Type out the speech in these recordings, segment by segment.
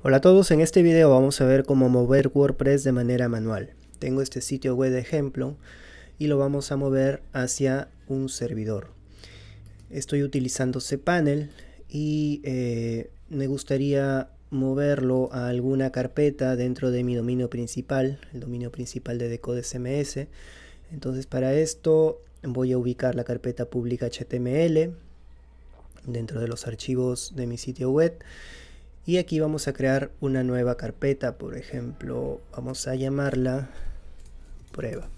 Hola a todos, en este video vamos a ver cómo mover WordPress de manera manual. Tengo este sitio web de ejemplo y lo vamos a mover hacia un servidor. Estoy utilizando cPanel y me gustaría moverlo a alguna carpeta dentro de mi dominio principal, el dominio principal de Decode CMS. Entonces para esto voy a ubicar la carpeta pública HTML dentro de los archivos de mi sitio web. Y aquí vamos a crear una nueva carpeta, por ejemplo, vamos a llamarla prueba.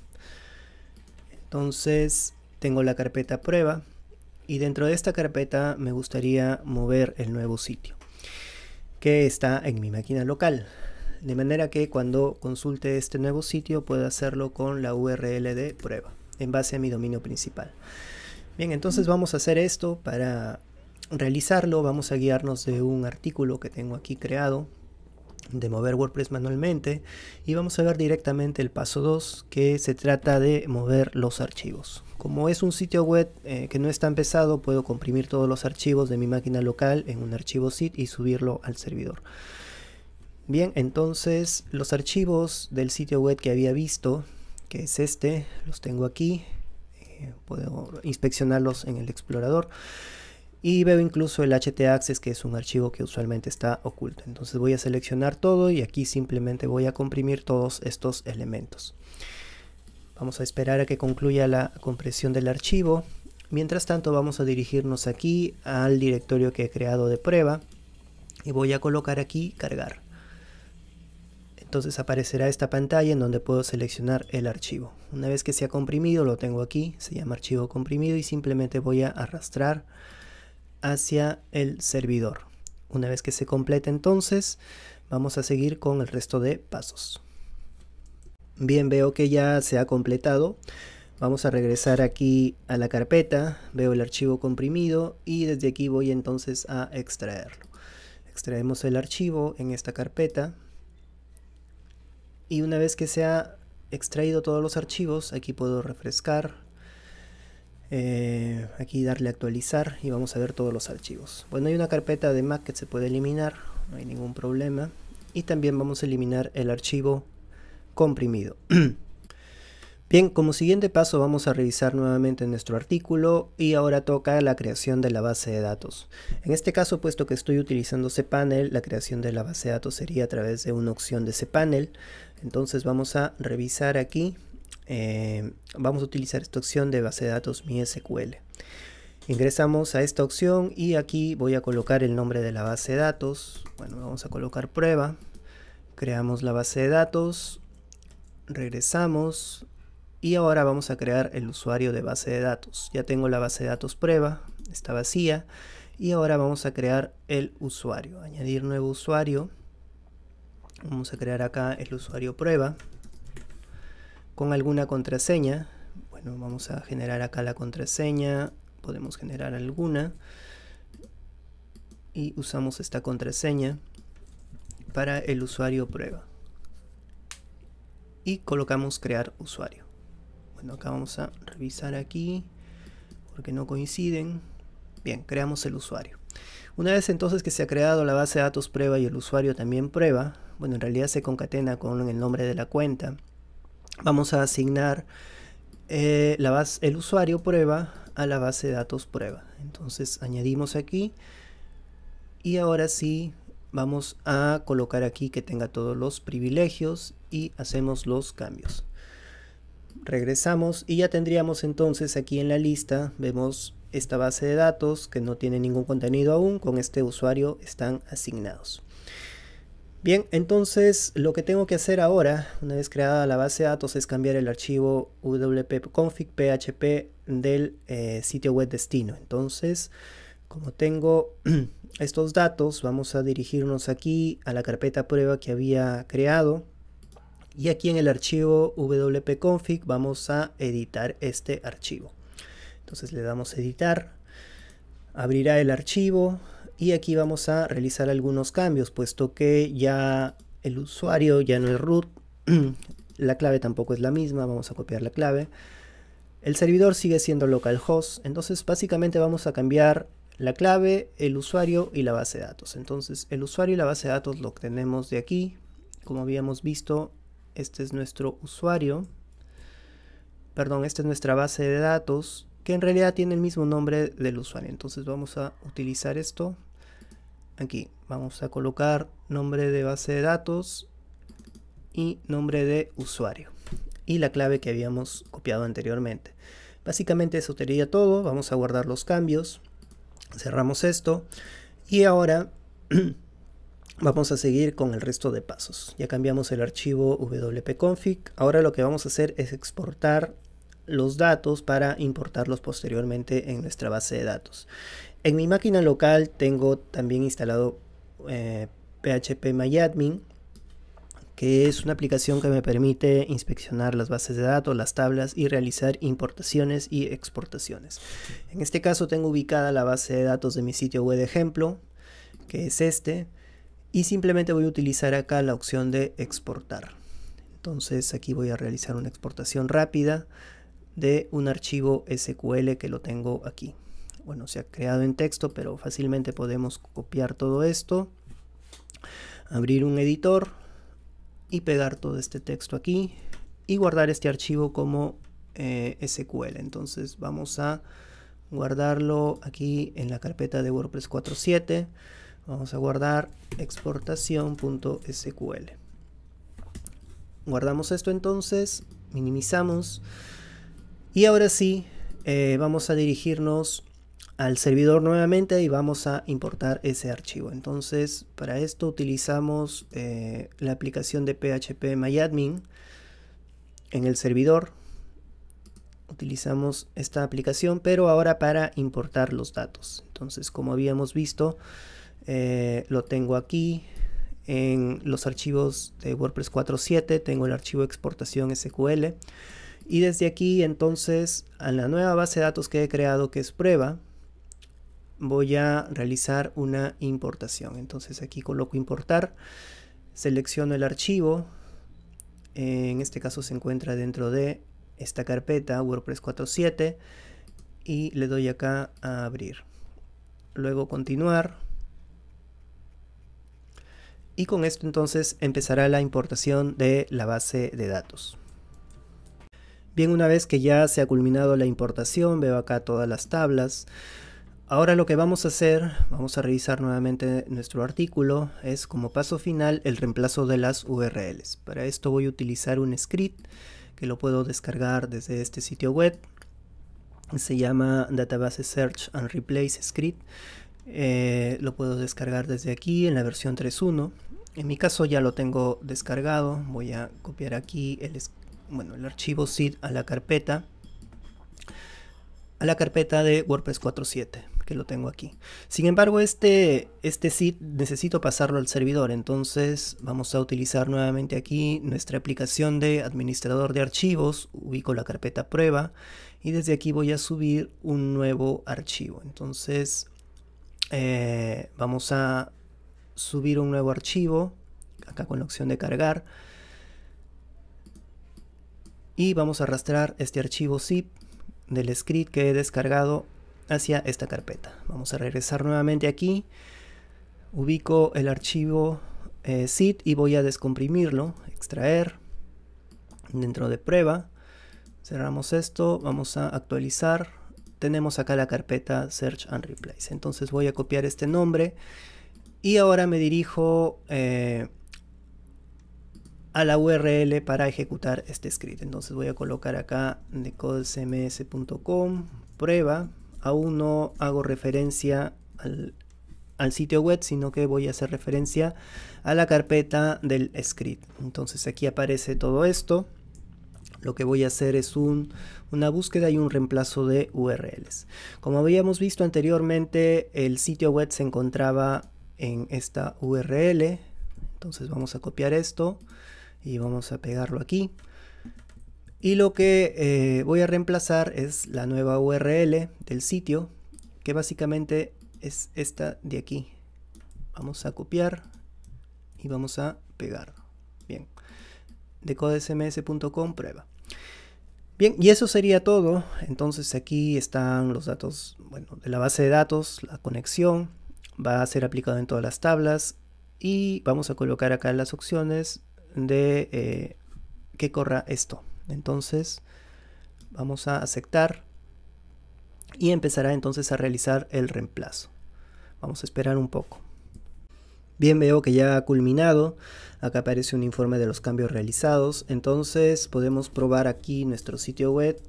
Entonces tengo la carpeta prueba y dentro de esta carpeta me gustaría mover el nuevo sitio que está en mi máquina local. De manera que cuando consulte este nuevo sitio pueda hacerlo con la URL de prueba en base a mi dominio principal. Bien, entonces vamos a hacer esto. Para realizarlo vamos a guiarnos de un artículo que tengo aquí creado de mover WordPress manualmente y vamos a ver directamente el paso 2, que se trata de mover los archivos. Como es un sitio web que no es tan pesado, puedo comprimir todos los archivos de mi máquina local en un archivo zip y subirlo al servidor. Bien, entonces los archivos del sitio web que había visto, que es este, los tengo aquí. Puedo inspeccionarlos en el explorador y veo incluso el htaccess, que es un archivo que usualmente está oculto. Entonces voy a seleccionar todo y aquí simplemente voy a comprimir todos estos elementos. Vamos a esperar a que concluya la compresión del archivo. Mientras tanto vamos a dirigirnos aquí al directorio que he creado de prueba y voy a colocar aquí cargar. Entonces aparecerá esta pantalla en donde puedo seleccionar el archivo. Una vez que se ha comprimido, lo tengo aquí, se llama archivo comprimido y simplemente voy a arrastrar hacia el servidor. Una vez que se complete, entonces vamos a seguir con el resto de pasos. Bien, veo que ya se ha completado. Vamos a regresar aquí a la carpeta, veo el archivo comprimido y desde aquí voy entonces a extraerlo. Extraemos el archivo en esta carpeta. Y una vez que se ha extraído todos los archivos, aquí puedo refrescar, aquí darle a actualizar y vamos a ver todos los archivos. Bueno, hay una carpeta de Mac que se puede eliminar, no hay ningún problema. Y también vamos a eliminar el archivo comprimido. Bien, como siguiente paso vamos a revisar nuevamente nuestro artículo y ahora toca la creación de la base de datos. En este caso, puesto que estoy utilizando cPanel, la creación de la base de datos sería a través de una opción de cPanel. Entonces vamos a revisar aquí, vamos a utilizar esta opción de base de datos MySQL. Ingresamos a esta opción y aquí voy a colocar el nombre de la base de datos. Bueno, vamos a colocar prueba, creamos la base de datos, regresamos. Y ahora vamos a crear el usuario de base de datos. Ya tengo la base de datos prueba, está vacía. Y ahora vamos a crear el usuario. Añadir nuevo usuario. Vamos a crear acá el usuario prueba con alguna contraseña. Bueno, vamos a generar acá la contraseña. Podemos generar alguna. Y usamos esta contraseña para el usuario prueba. Y colocamos crear usuario. Bueno, acá vamos a revisar aquí porque no coinciden. Bien, creamos el usuario. Una vez entonces que se ha creado la base de datos prueba y el usuario también prueba, bueno, en realidad se concatena con el nombre de la cuenta, vamos a asignar el usuario prueba a la base de datos prueba. Entonces añadimos aquí y ahora sí vamos a colocar aquí que tenga todos los privilegios y hacemos los cambios. Regresamos y ya tendríamos entonces aquí en la lista, vemos esta base de datos que no tiene ningún contenido aún, con este usuario están asignados. Bien, entonces lo que tengo que hacer ahora, una vez creada la base de datos, es cambiar el archivo wp-config php del sitio web destino. Entonces, como tengo estos datos, vamos a dirigirnos aquí a la carpeta prueba que había creado. Y aquí en el archivo wp-config vamos a editar este archivo. Entonces le damos editar, abrirá el archivo y aquí vamos a realizar algunos cambios, puesto que ya el usuario ya no es root, la clave tampoco es la misma, vamos a copiar la clave. El servidor sigue siendo localhost, entonces básicamente vamos a cambiar la clave, el usuario y la base de datos. Entonces el usuario y la base de datos lo obtenemos de aquí. Como habíamos visto, este es nuestro usuario. Perdón, esta es nuestra base de datos, que en realidad tiene el mismo nombre del usuario. Entonces vamos a utilizar esto. Aquí vamos a colocar nombre de base de datos y nombre de usuario y la clave que habíamos copiado anteriormente. Básicamente eso sería todo. Vamos a guardar los cambios, cerramos esto y ahora vamos a seguir con el resto de pasos. Ya cambiamos el archivo wp-config. Ahora lo que vamos a hacer es exportar los datos para importarlos posteriormente en nuestra base de datos. En mi máquina local tengo también instalado phpMyAdmin, que es una aplicación que me permite inspeccionar las bases de datos, las tablas y realizar importaciones y exportaciones. En este caso tengo ubicada la base de datos de mi sitio web de ejemplo, que es este, y simplemente voy a utilizar acá la opción de exportar. Entonces aquí voy a realizar una exportación rápida de un archivo SQL que lo tengo aquí. Bueno, se ha creado en texto, pero fácilmente podemos copiar todo esto, abrir un editor y pegar todo este texto aquí y guardar este archivo como SQL. Entonces vamos a guardarlo aquí en la carpeta de WordPress 4.7. Vamos a guardar exportación.sql. Guardamos esto entonces, minimizamos y ahora sí vamos a dirigirnos al servidor nuevamente y vamos a importar ese archivo. Entonces para esto utilizamos la aplicación de phpMyAdmin en el servidor. Utilizamos esta aplicación, pero ahora para importar los datos. Entonces, como habíamos visto, lo tengo aquí en los archivos de WordPress 4.7. Tengo el archivo exportación SQL y desde aquí entonces a la nueva base de datos que he creado, que es prueba, voy a realizar una importación. Entonces aquí coloco importar, selecciono el archivo, en este caso se encuentra dentro de esta carpeta WordPress 4.7 y le doy acá a abrir, luego continuar y con esto entonces empezará la importación de la base de datos. Bien, una vez que ya se ha culminado la importación, veo acá todas las tablas. Ahora lo que vamos a hacer, vamos a revisar nuevamente nuestro artículo, es como paso final el reemplazo de las URLs. Para esto voy a utilizar un script que lo puedo descargar desde este sitio web. Se llama Database Search and Replace Script. Lo puedo descargar desde aquí en la versión 3.1. En mi caso ya lo tengo descargado. Voy a copiar aquí el archivo zip a la carpeta de WordPress 4.7, que lo tengo aquí. Sin embargo, este zip necesito pasarlo al servidor, entonces vamos a utilizar nuevamente aquí nuestra aplicación de administrador de archivos. Ubico la carpeta prueba y desde aquí voy a subir un nuevo archivo. Entonces vamos a subir un nuevo archivo acá con la opción de cargar y vamos a arrastrar este archivo zip del script que he descargado hacia esta carpeta. Vamos a regresar nuevamente aquí, ubico el archivo zip y voy a descomprimirlo, extraer dentro de prueba, cerramos esto, vamos a actualizar, tenemos acá la carpeta Search and Replace. Entonces voy a copiar este nombre y ahora me dirijo a la URL para ejecutar este script. Entonces voy a colocar acá decodecms.com prueba. Aún no hago referencia al sitio web, sino que voy a hacer referencia a la carpeta del script. Entonces aquí aparece todo esto. Lo que voy a hacer es una búsqueda y un reemplazo de URLs. Como habíamos visto anteriormente, el sitio web se encontraba en esta URL. Entonces vamos a copiar esto y vamos a pegarlo aquí. Y lo que voy a reemplazar es la nueva URL del sitio, que básicamente es esta de aquí. Vamos a copiar y vamos a pegar. Bien, decodecms.com prueba. Bien, y eso sería todo. Entonces aquí están los datos, bueno, de la base de datos, la conexión, va a ser aplicado en todas las tablas y vamos a colocar acá las opciones de que corra esto. Entonces vamos a aceptar y empezará entonces a realizar el reemplazo. Vamos a esperar un poco. Bien, veo que ya ha culminado. Acá aparece un informe de los cambios realizados. Entonces podemos probar aquí nuestro sitio web.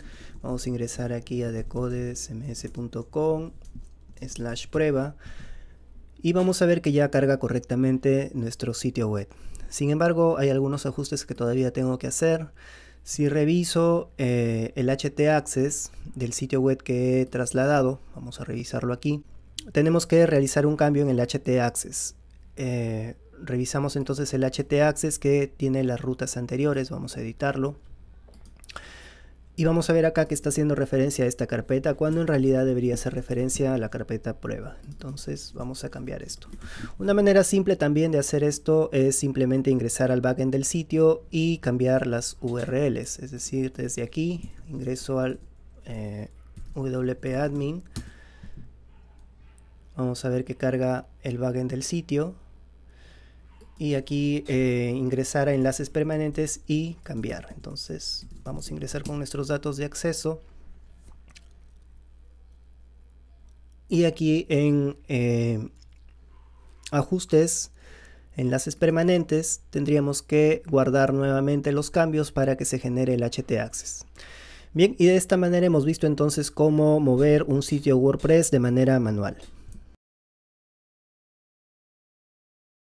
Vamos a ingresar aquí a decodesms.com/prueba y vamos a ver que ya carga correctamente nuestro sitio web. Sin embargo, hay algunos ajustes que todavía tengo que hacer. Si reviso el htaccess del sitio web que he trasladado, vamos a revisarlo aquí, tenemos que realizar un cambio en el htaccess. Revisamos entonces el htaccess que tiene las rutas anteriores, vamos a editarlo y vamos a ver acá que está haciendo referencia a esta carpeta cuando en realidad debería hacer referencia a la carpeta prueba. Entonces vamos a cambiar esto. Una manera simple también de hacer esto es simplemente ingresar al backend del sitio y cambiar las URLs, es decir, desde aquí ingreso al wp admin. Vamos a ver que carga el backend del sitio y aquí ingresar a enlaces permanentes y cambiar. Entonces vamos a ingresar con nuestros datos de acceso y aquí en ajustes, enlaces permanentes, tendríamos que guardar nuevamente los cambios para que se genere el htaccess. Bien, y de esta manera hemos visto entonces cómo mover un sitio WordPress de manera manual.